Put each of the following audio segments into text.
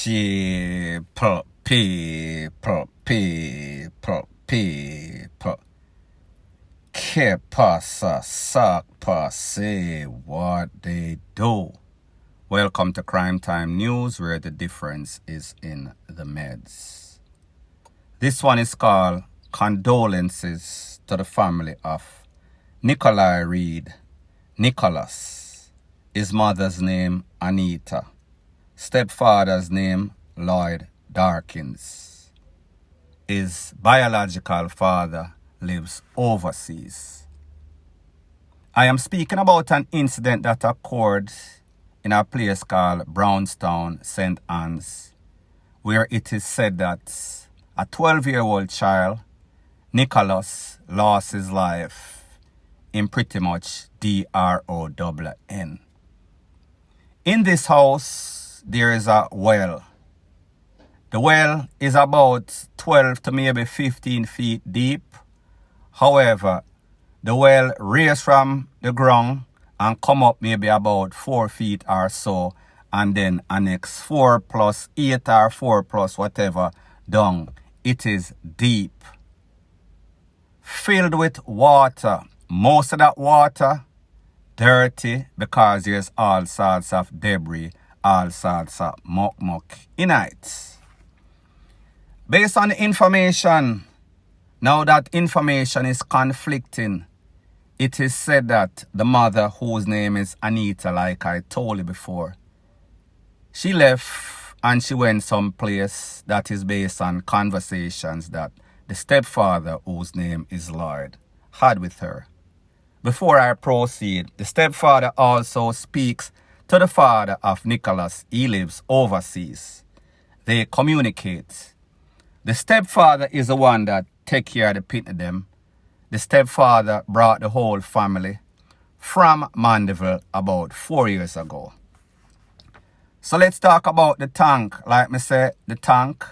People. Que pasa, sac passe, what they do. Welcome to Crime Time News, where the difference is in the meds. This one is called Condolences to the family of Nikolai Reed, Nicholas. His mother's name, Anita. Stepfather's name, Lloyd Darkins. His biological father lives overseas. I am speaking about an incident that occurred in a place called Brownstown, St. Anne's, where it is said that a 12-year-old child, Nicholas, lost his life in pretty much DROWN. In this house, there is a well. The well is about 12 to maybe 15 feet deep. However, the well raised from the ground and come up maybe about 4 feet or so, and then annex 4 plus 8 or 4 plus whatever down. It is deep, filled with water. Most of that water dirty because there's all sorts of debris, all sorts of muck in it. Based on the information, now that information is conflicting, it is said that the mother, whose name is Anita, like I told you before, she left and she went someplace that is based on conversations that the stepfather, whose name is Lloyd, had with her. Before I proceed, the stepfather also speaks to the father of Nicholas. He lives overseas. They communicate. The stepfather is the one that take care of the pit of them. The stepfather brought the whole family from Mandeville about 4 years ago. So let's talk about the tank. Like me say, the tank,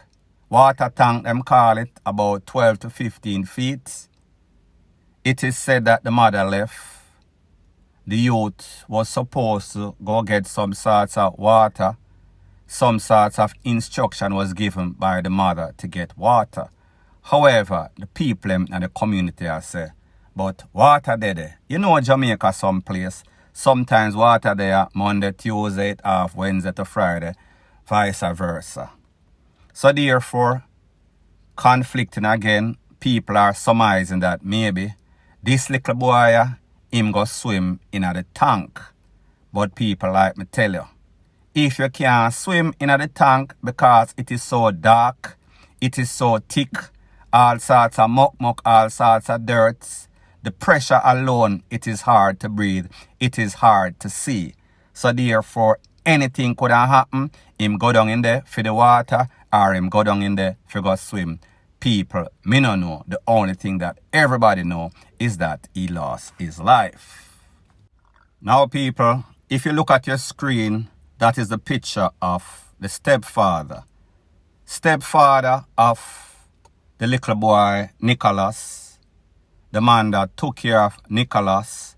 water tank, them call it, about 12 to 15 feet. It is said that the mother left. The youth was supposed to go get some sorts of water. Some sorts of instruction was given by the mother to get water. However, the people and the community are say, but water there. You know Jamaica someplace, sometimes water there Monday, Tuesday, it off, Wednesday to Friday, vice versa. So therefore, conflicting again, people are surmising that maybe this little boy, him go swim in the tank. But people like me tell you, if you can't swim in the tank because it is so dark, it is so thick, all sorts of muck, all sorts of dirt, the pressure alone, it is hard to breathe, it is hard to see. So therefore, anything could happen. Him go down in there for the water, or him go down in there for go swim. People, me no know. The only thing that everybody know is that he lost his life. Now people, if you look at your screen, that is the picture of the stepfather. Stepfather of the little boy, Nicholas. The man that took care of Nicholas.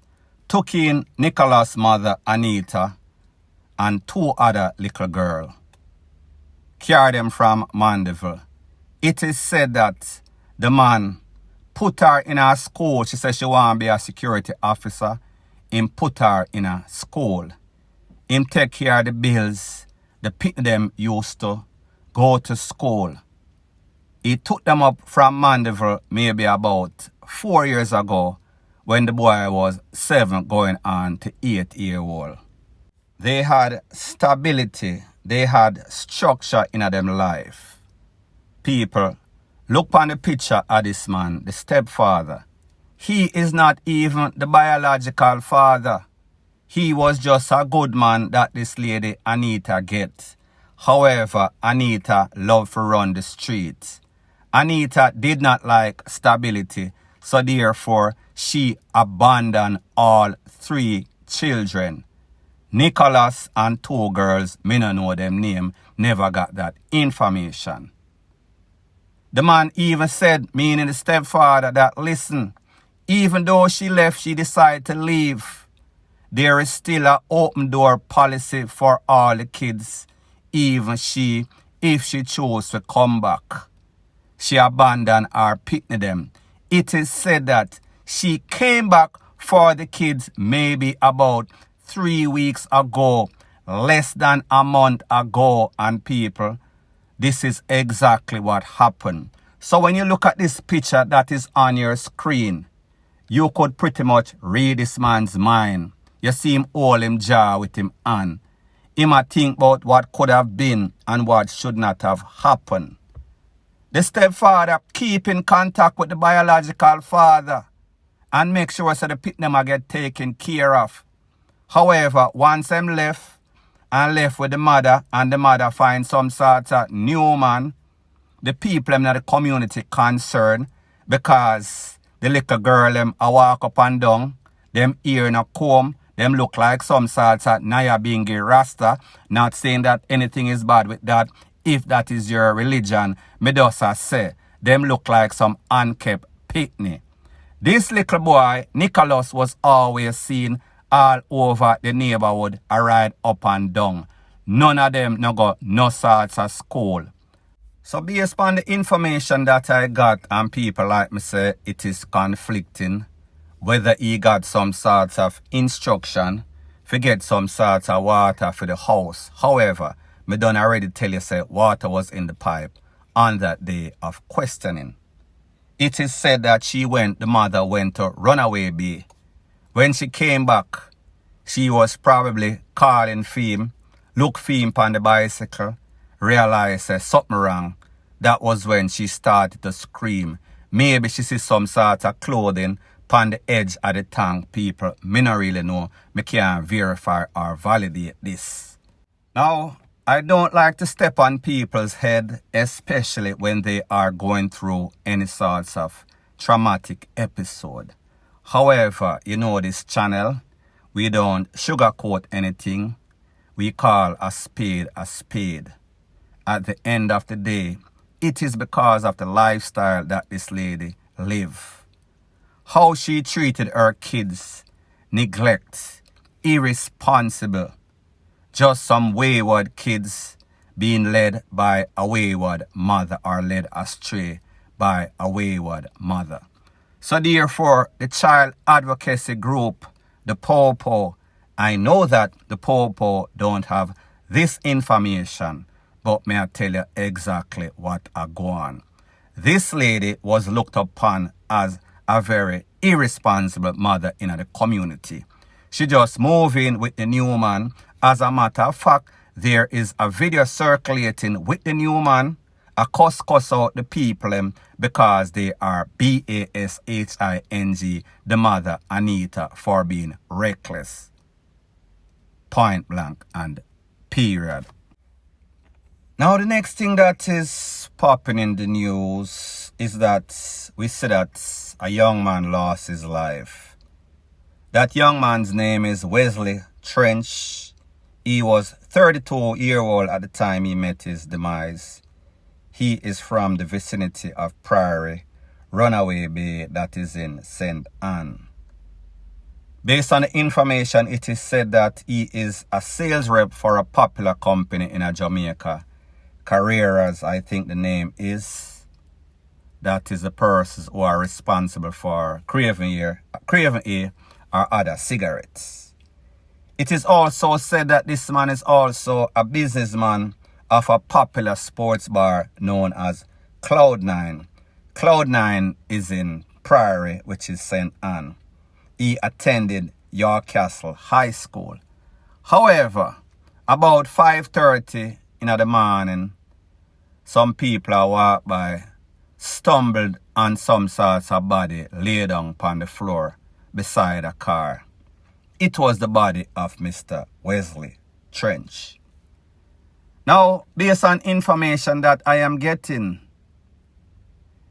Took in Nicholas' mother, Anita. And 2 other little girls. Carried them from Mandeville. It is said that the man put her in a school. She said she want to be a security officer. Him put her in a school. Him take care of the bills. The people them used to go to school. He took them up from Mandeville maybe about 4 years ago when the boy was 7 going on to 8-year-old. They had stability. They had structure in them life. People, look on the picture of this man, the stepfather. He is not even the biological father. He was just a good man that this lady Anita get. However, Anita loved to run the streets. Anita did not like stability, so therefore she abandoned all 3 children. Nicholas and 2 girls, me no know them name, never got that information. The man even said, meaning the stepfather, that listen, even though she left, she decided to leave. There is still an open door policy for all the kids, even she, if she chose to come back. She abandoned her picnic them. It is said that she came back for the kids maybe about 3 weeks ago, less than a month ago, and people, this is exactly what happened. So when you look at this picture that is on your screen, you could pretty much read this man's mind. You see him hold him jaw with him hand. He might think about what could have been and what should not have happened. The stepfather keep in contact with the biological father and make sure so the pit them get taken care of. However, once them left with the mother and the mother find some sort of new man, the people in the community concerned because the little girl them a walk up and down, them ear in a comb, them look like some sort of Naya Bingi Rasta. Not saying that anything is bad with that. If that is your religion, me just say, them look like some unkept picnic. This little boy, Nicholas, was always seen all over the neighborhood, a ride up and down. None of them no go no sorts of school. So based on the information that I got, and people like me say it is conflicting, whether he got some sorts of instruction to get some sorts of water for the house. However, me done already tell you say water was in the pipe on that day of questioning. It is said that the mother went to Runaway Bay. When she came back, she was probably calling Fim, look Fim on the bicycle, realized something wrong. That was when she started to scream. Maybe she see some sort of clothing on the edge of the tank. People, me not really know. Me can't verify or validate this. Now, I don't like to step on people's head, especially when they are going through any sorts of traumatic episode. However, you know this channel, we don't sugarcoat anything. We call a spade a spade. At the end of the day, it is because of the lifestyle that this lady lived. How she treated her kids, neglect, irresponsible. Just some wayward kids being led by a wayward mother or led astray by a wayward mother. So therefore, the child advocacy group, the Popo, I know that the Popo don't have this information, but may I tell you exactly what I go on. This lady was looked upon as a very irresponsible mother in the community. She just moved in with the new man. As a matter of fact, there is a video circulating with the new man, a cuss out the people because they are BASHING, the mother Anita, for being reckless. Point blank and period. Now the next thing that is popping in the news is that we see that a young man lost his life. That young man's name is Wesley Trench. He was 32-year-old at the time he met his demise. He is from the vicinity of Prairie, Runaway Bay, that is in St. Anne. Based on the information, it is said that he is a sales rep for a popular company in Jamaica. Carreras, I think the name is. That is the persons who are responsible for Craven A or other cigarettes. It is also said that this man is also a businessman of a popular sports bar known as Cloud9. Cloud9 is in Prairie, which is St. Anne. He attended York Castle High School. However, about 5:30 in the morning, some people are walked by, stumbled on some sorts of body laid down upon the floor beside a car. It was the body of Mr. Wesley Trench. Now, based on information that I am getting,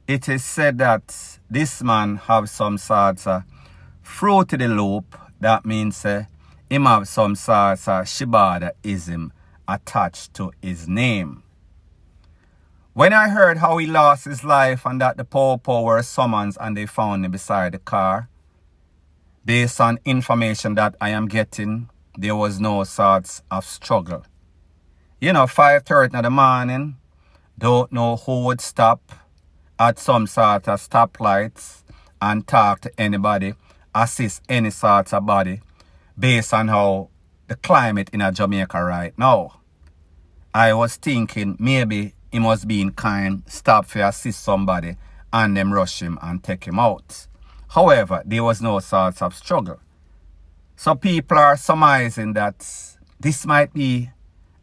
it is said that this man have some sorts of fruit to the loop. That means him have some sorts of Shibada-ism attached to his name. When I heard how he lost his life and that the Popo were summoned and they found him beside the car, based on information that I am getting, there was no sorts of struggle. You know, 5:30 in the morning, Don't know who would stop at some sort of stoplights and talk to anybody, assist any sort of body based on how the climate in Jamaica right now. I was thinking maybe he must be in kind, stop for assist somebody and them rush him and take him out. However, there was no sort of struggle. So people are surmising that this might be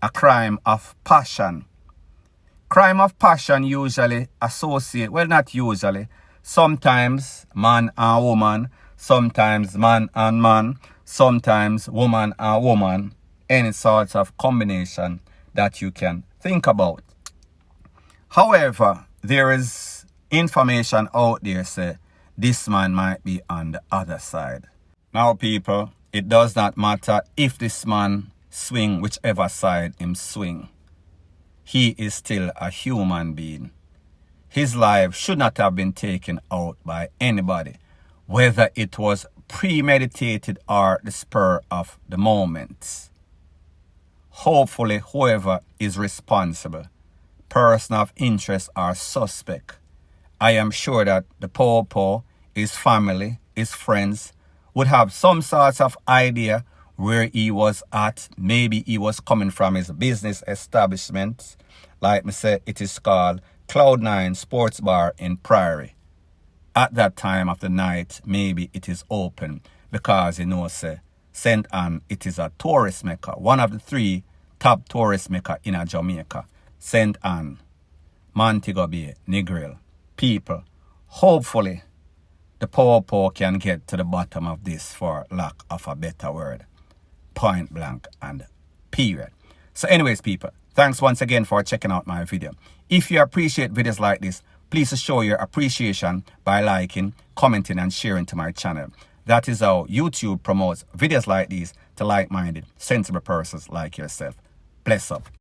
a crime of passion. Crime of passion usually associate, well, not usually, sometimes man and woman, sometimes man and man, sometimes woman and woman, any sort of combination that you can think about. However, there is information out there say this man might be on the other side. Now people, it does not matter if this man swing whichever side him swing. He is still a human being. His life should not have been taken out by anybody, whether it was premeditated or the spur of the moment. Hopefully, whoever is responsible, person of interest or suspect, I am sure that the Popo, his family, his friends, would have some sort of idea where he was at. Maybe he was coming from his business establishment. Like me say, it is called Cloud9 Sports Bar in Prairie. At that time of the night, maybe it is open because you know, say, St. Anne, it is a tourist mecca. One of the 3 top tourist mecca in Jamaica. St. Anne, Montego Bay, Negril. People, hopefully, the Popo can get to the bottom of this, for lack of a better word. Point blank and period. So anyways, people, thanks once again for checking out my video. If you appreciate videos like this, please show your appreciation by liking, commenting and sharing to my channel. That is how YouTube promotes videos like these to like-minded, sensible persons like yourself. Bless up.